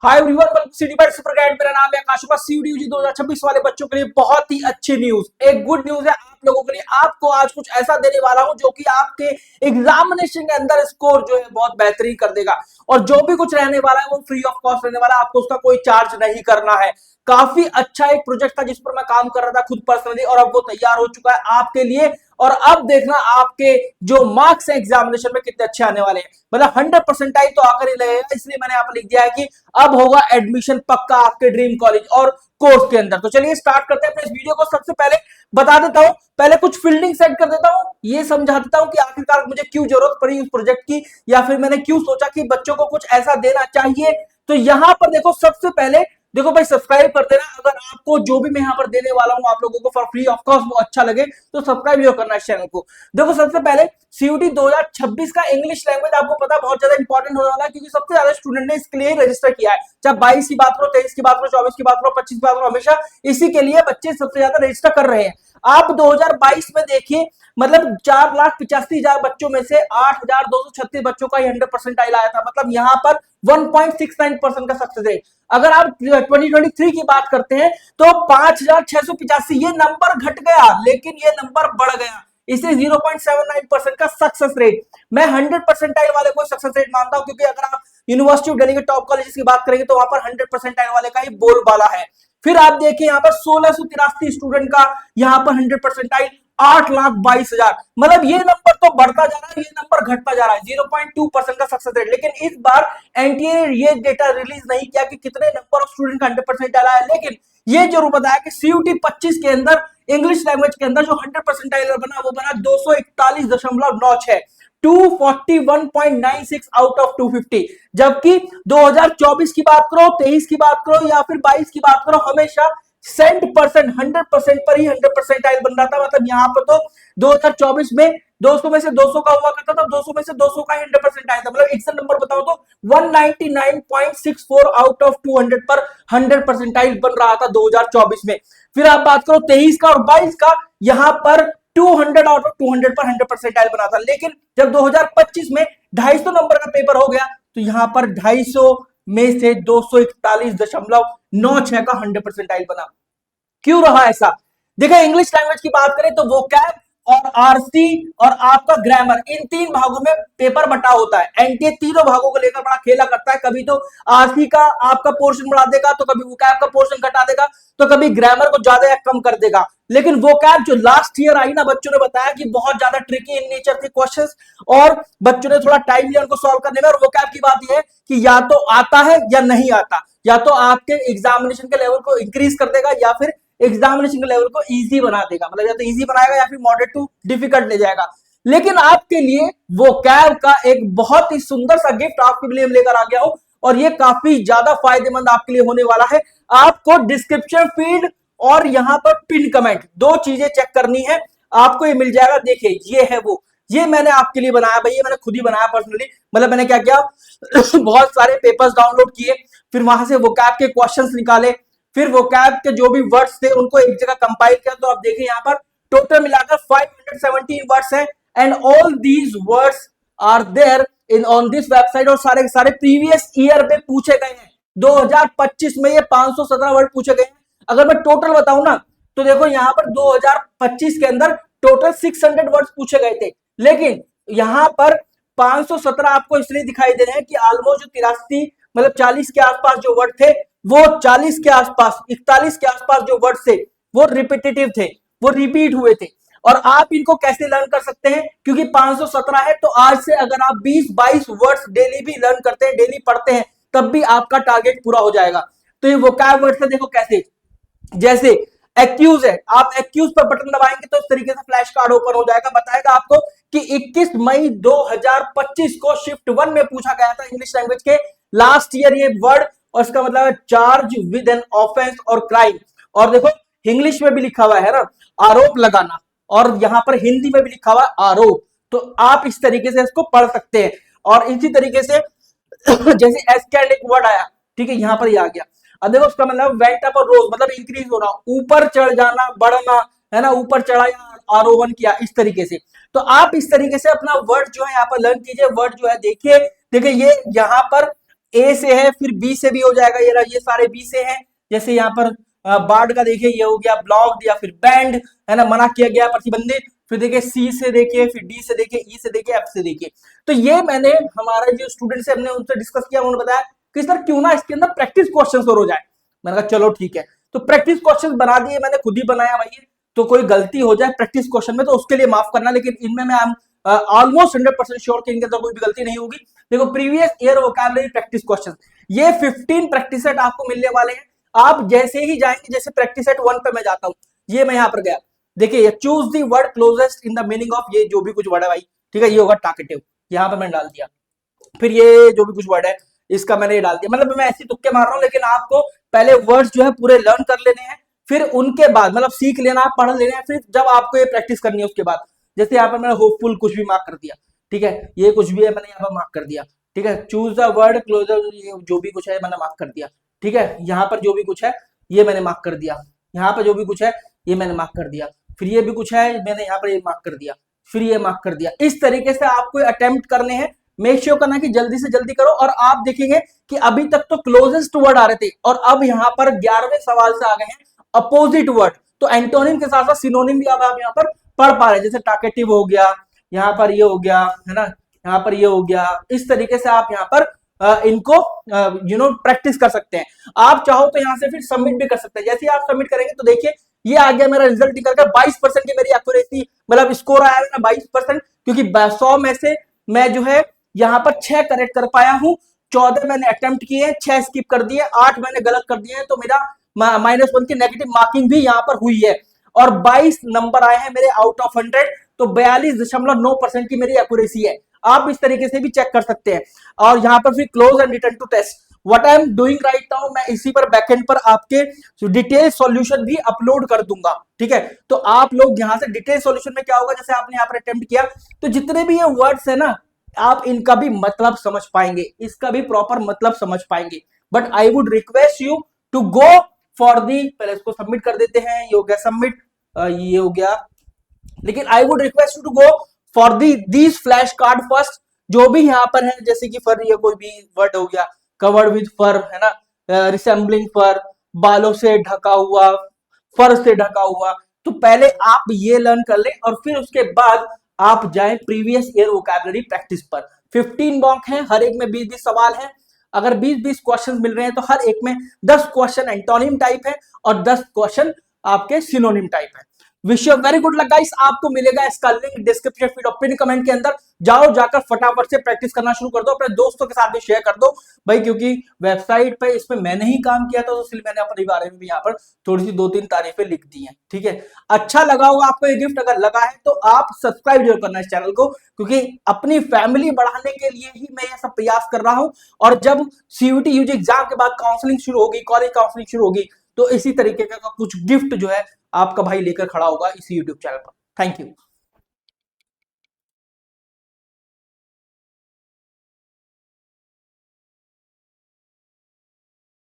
Hi everyone, welcome city by super guide. मेरा नाम है आकाश। सीयूडी 2026 वाले बच्चों के लिए बहुत ही अच्छी न्यूज, एक गुड न्यूज है आप लोगों के लिए। आपको आज कुछ ऐसा देने वाला हूं जो कि आपके एग्जामिनेशन के अंदर स्कोर जो है बहुत बेहतरीन कर देगा। और जो भी कुछ रहने वाला है वो फ्री ऑफ कॉस्ट रहने वाला है, आपको उसका कोई चार्ज नहीं करना है। काफी अच्छा एक प्रोजेक्ट था जिस पर मैं काम कर रहा था खुद पर्सनली, और अब वो तैयार हो चुका है आपके लिए। और अब देखना आपके जो मार्क्स है एग्जामिनेशन में कितने अच्छे आने वाले हैं। मतलब 100% तो आकर ही लगेगा, इसलिए मैंने यहाँ पर लिख दिया है कि अब होगा एडमिशन पक्का आपके ड्रीम कॉलेज और कोर्स के अंदर। तो चलिए स्टार्ट करते हैं अपने इस वीडियो को। सबसे पहले बता देता हूं, पहले कुछ फील्डिंग सेट कर देता हूं, ये समझा देता हूं कि आखिरकार मुझे क्यों जरूरत पड़ी उस प्रोजेक्ट की, या फिर मैंने क्यों सोचा कि बच्चों को कुछ ऐसा देना चाहिए। तो यहां पर देखो, सबसे पहले देखो भाई, सब्सक्राइब कर देना। अगर आपको जो भी मैं यहां पर देने वाला हूं आप लोगों को फॉर फ्री ऑफ कॉस्ट वो अच्छा लगे तो सब्सक्राइब भी करना इस चैनल को। देखो सबसे पहले सीयूटी 2026 का इंग्लिश लैंग्वेज आपको पता है बहुत ज्यादा इंपॉर्टेंट होने वाला है, क्योंकि सबसे ज्यादा स्टूडेंट ने इसके लिए रजिस्टर किया है। चाहे 22 की बात करो, 23 की बात करो, 24 की बात करो, 25 की बात करो, हमेशा इसी के लिए बच्चे सबसे ज्यादा रजिस्टर कर रहे हैं। आप 2022 में देखिए, मतलब 4,85,000 बच्चों में से 8,236 बच्चों का 100% आया था। मतलब यहां पर 1.69% का सक्सेस रेट। अगर आप 2023 की बात करते हैं तो 5,685, ये नंबर घट गया लेकिन ये नंबर बढ़ गया। इसे 0.79% का सक्सेस रेट। मैं 100% वाले को सक्सेस रेट मानता हूं, क्योंकि अगर आप यूनिवर्सिटी ऑफ दिल्ली के टॉप कॉलेजेस की बात करेंगे तो वहां पर 100% वाले का ही बोलबाला है। फिर आप देखिए यहाँ पर 1683 स्टूडेंट का यहाँ पर 100% 8,22,000। मतलब ये नंबर तो बढ़ता जा रहा है, ये नंबर घटता जा रहा है। 0.2% का सक्सेस रेट। लेकिन इस बार एनटीए ने ये डेटा रिलीज नहीं किया कि कितने नंबर ऑफ स्टूडेंट का 100% आया है, लेकिन ये जरूर बताया कि सीयूटी 25 के अंदर इंग्लिश लैंग्वेज के अंदर जो 100% बना वो बना 241.96, 241.96 आउट ऑफ 250। जबकि 2024 की बात करो, 23 की बात करो या फिर 22 की बात करो, हमेशा 100% पर ही 100% बन रहा था। मतलब यहाँ पर तो 2024 में 200 में से 200 का हुआ करता था, 200 में से 200 का 100% आया था। मतलब एग्जैक्ट नंबर बताओ तो 199.64 आउट ऑफ 200 पर 100% बन रहा था 2024 में। फिर आप बात करो 23 का और 22 का, यहां पर 200 आउट ऑफ 200 पर 100% बना था। लेकिन जब 2025 में 250 नंबर का पेपर हो गया तो यहां पर 250 में से 241.96 का 100% बना। क्यों रहा ऐसा? देखिए, इंग्लिश लैंग्वेज की बात करें तो वोकैब और आरसी और आपका ग्रामर, इन तीन भागों में पेपर बटा होता है। एनटीए तीनों भागों को लेकर बड़ा खेला करता है। कभी तो आरसी का आपका पोर्शन बढ़ा देगा, तो कभी वोकैब का पोर्शन घटा देगा, तो कभी ग्रामर को ज्यादा या कम कर देगा। लेकिन वोकैब जो लास्ट ईयर आई ना, बच्चों ने बताया कि बहुत ज्यादा ट्रिकी इन नेचर थे क्वेश्चंस, और बच्चों ने थोड़ा टाइम लिया उनको सॉल्व करने में। और वोकैब की बात यह है कि या तो आता है या नहीं आता, या तो आपके एग्जामिनेशन के लेवल को इंक्रीज कर देगा या फिर एग्जामिनेशन के लेवल को इजी बना देगा। मतलब या तो इजी बनाएगा या फिर मॉडरेट टू डिफिकल्ट ले जाएगा। लेकिन आपके लिए वोकैब का एक बहुत ही सुंदर सा गिफ्ट आपके लिए लेकर आ गया हूं, और ये काफी ज्यादा फायदेमंद आपके लिए होने वाला है। आपको डिस्क्रिप्शन फीड और यहां पर पिन कमेंट, दो चीजें चेक करनी है, आपको ये मिल जाएगा। देखिए ये है वो, ये मैंने आपके लिए बनाया भाई, ये मैंने खुद ही बनाया पर्सनली। मतलब मैंने क्या किया बहुत सारे पेपर्स डाउनलोड किए, फिर वहां से वोकैब के क्वेश्चंस निकाले, फिर वोकैब के जो भी वर्ड्स थे उनको एक जगह कंपाइल किया। तो आप देखिए यहाँ पर टोटल मिलाकर 517 वर्ड्स हैं, and all these words are there in on this website. और सारे सारे प्रीवियस ईयर में पूछे गए हैं। 2025 में ये 517 वर्ड पूछे गए हैं। अगर मैं टोटल बताऊं ना, तो देखो यहाँ पर 2025 के अंदर टोटल 600 वर्ड्स पूछे गए थे, लेकिन यहाँ पर 517 आपको इसलिए दिखाई दे रहे हैं कि ऑलमोस्ट 83 मतलब 40 के आसपास जो वर्ड थे, वो 40 के आसपास 41 के आसपास जो वर्ड थे वो रिपीटेटिव थे, वो रिपीट हुए थे। और आप इनको कैसे लर्न कर सकते हैं? क्योंकि 517 है, तो आज से अगर आप 20-22 वर्ड्स डेली भी लर्न करते हैं, डेली पढ़ते हैं, तब भी आपका टारगेट पूरा हो जाएगा। तो ये वोकैब वर्ड से देखो कैसे, जैसे एक्यूज है, आप एक्यूज पर बटन दबाएंगे तो इस तरीके से फ्लैश कार्ड ओपन हो जाएगा, बताएगा आपको कि 21 मई 2025 को शिफ्ट 1 में पूछा गया था इंग्लिश लैंग्वेज के लास्ट ईयर ये वर्ड, और इसका मतलब है चार्ज विद एन ऑफेंस और क्राइम। और देखो इंग्लिश में भी लिखा हुआ है ना, आरोप लगाना, और यहां पर हिंदी में भी लिखा हुआ है आरोप। तो आप इस तरीके से इसको पढ़ सकते हैं। और इसी तरीके से जैसे एस्कैंड एक वर्ड आया, ठीक है, यहां पर ही आ गया। अब देखो उसका मतलब वेंट अप और रोज, मतलब इंक्रीज होना, ऊपर चढ़ जाना, बढ़ना, है ना, ऊपर चढ़ा या आरोहण किया, इस तरीके से। तो आप इस तरीके से अपना वर्ड जो है यहाँ पर लर्न कीजिए। वर्ड जो है देखिए, देखिए ये यहाँ पर ए से है, फिर बी से भी हो जाएगा, ये सारे बी से हैं। जैसे यहाँ पर बार्ड का देखिए ये हो गया ब्लॉक्ड या फिर बैंड, है ना, मना किया गया, प्रतिबंधित। फिर देखिए सी से देखिए, फिर डी से देखिए, ई से देखिए, एफ से देखिए। तो ये मैंने हमारा जो स्टूडेंट्स है हमने उनसे डिस्कस किया, उन्होंने बताया कि सर क्यों ना इसके अंदर प्रैक्टिस क्वेश्चन और हो जाए। मैंने कहा चलो ठीक है, तो प्रैक्टिस क्वेश्चन बना दिए, मैंने खुद ही बनाया भाई। तो कोई गलती हो जाए प्रैक्टिस क्वेश्चन में तो उसके लिए माफ करना, लेकिन इनमें मैं ऑलमोस्ट 100% श्योर कि इनके अंदर कोई भी गलती नहीं होगी। देखो previous year vocabulary practice question, ये 15 प्रैक्टिस सेट आपको मिलने वाले हैं। आप जैसे ही जाएंगे, जैसे प्रैक्टिस सेट 1 पे मैं जाता हूं, ये मैं यहाँ पर गया, देखिए choose the word closest in the meaning of, ये जो भी कुछ वर्ड है भाई, ठीक है, ये होगा टाकेटिव, यहाँ पे मैंने डाल दिया। फिर ये जो भी कुछ वर्ड है इसका मैंने ये डाल दिया, मतलब मैं ऐसे तुक्के मार रहा हूँ, लेकिन आपको पहले वर्ड्स जो है पूरे लर्न कर लेने हैं, फिर उनके बाद मतलब सीख लेना, पढ़ लेना है, फिर जब आपको ये प्रैक्टिस करनी है उसके बाद। जैसे यहाँ पर मैंने होपफुल कुछ भी मार्क कर दिया, ठीक है, ये कुछ भी है मैंने यहाँ पर मार्क कर दिया, ठीक है, चूज द वर्ड क्लोजर, जो भी कुछ है मैंने मार्क कर दिया, ठीक है, यहाँ पर जो भी कुछ है ये मैंने मार्क कर दिया, यहाँ पर जो भी कुछ है ये मैंने मार्क कर दिया, फिर ये भी कुछ है मैंने यहाँ पर ये मार्क कर दिया, फिर ये मार्क कर दिया। इस तरीके से आपको अटेम्प्ट करने हैं, मेक श्योर करना कि जल्दी से जल्दी करो। और आप देखेंगे कि अभी तक तो क्लोजेस्ट वर्ड आ रहे थे, और अब यहाँ पर 11वें सवाल से आ गए हैं अपोजिट वर्ड। तो एंटोनिम के साथ साथ सिनोनिम भी अब आप यहाँ पर पढ़ पा रहे हैं, जैसे टाकेटिव हो गया, यहाँ पर ये हो गया, है ना, यहाँ पर ये हो गया। इस तरीके से आप यहाँ पर इनको प्रैक्टिस कर सकते हैं। आप चाहो तो यहाँ से फिर सबमिट भी कर सकते हैं। जैसे आप सबमिट करेंगे तो देखिए ये आ गया मेरा रिजल्ट निकल कर 22% की मेरी एक्यूरेसी, मतलब स्कोर आया है ना 22%, क्योंकि 100 में से मैं जो है यहाँ पर 6 करेक्ट कर पाया हूं, 14 मैंने अटेम्प्ट किए, 6 स्किप कर दिए, 8 मैंने गलत कर दिए, तो मेरा -1 की नेगेटिव मार्किंग भी यहाँ पर हुई है, और 22 नंबर आए हैं मेरे आउट ऑफ 100, तो 42.9% की मेरी एक्यूरेसी है। आप इस तरीके से भी चेक कर सकते हैं। और यहाँ पर फिर close and return to test, what I am doing right now, मैं इसी पर बैकएंड पर आपके डिटेल सॉल्यूशन भी अपलोड कर दूंगा, ठीक है। तो आप लोग यहाँ से डिटेल सॉल्यूशन में क्या होगा, जैसे आपने यहाँ पर अटेम्प्ट किया, तो जितने भी ये वर्ड्स है ना, आप इनका भी मतलब समझ पाएंगे, इसका भी प्रॉपर मतलब समझ पाएंगे। But I would request you to go for the, पहले इसको सबमिट कर देते हैं, ये हो गया सबमिट, ये हो गया, लेकिन I would request you to go for these flash card first, जो भी यहाँ पर है, जैसे कि फर, ये कोई भी वर्ड हो गया, कवर्ड विद फर, है ना, रिसेंबलिंग फर, बालों से ढका हुआ, फर से ढका हुआ। तो पहले आप ये लर्न कर ले, और फिर उसके बाद आप जाए प्रीवियस ईयर वोकैबुलरी प्रैक्टिस पर। 15 मॉक है, हर एक में 20-20 सवाल है। अगर 20-20 क्वेश्चन मिल रहे हैं तो हर एक में 10 क्वेश्चन एंटोनिम टाइप है और 10 क्वेश्चन आपके सिनोनिम टाइप है। Wish you very good luck guys. आपको मिलेगा इसका लिंक डिस्क्रिप्शन फीड और पिन कमेंट के अंदर, जाओ जाकर फटाफट से प्रैक्टिस करना शुरू कर दो, अपने दोस्तों के साथ भी शेयर कर दो भाई, क्योंकि वेबसाइट पे इसमें मैंने ही काम किया था, तो इसलिए मैंने अपने बारे में भी यहाँ पर थोड़ी सी 2-3 तारीफें लिख दी हैं, ठीक है। अच्छा लगा होगा आपको ये गिफ्ट, अगर लगा है तो आप सब्सक्राइब जरूर करना इस चैनल को, क्योंकि अपनी फैमिली बढ़ाने के लिए ही मैं ये सब प्रयास कर रहा हूँ। और जब सीयूटी यूजी एग्जाम के बाद काउंसलिंग शुरू होगी, कॉलेज काउंसलिंग शुरू होगी, तो इसी तरीके का कुछ गिफ्ट जो है आपका भाई लेकर खड़ा होगा इसी यूट्यूब चैनल पर। Thank you.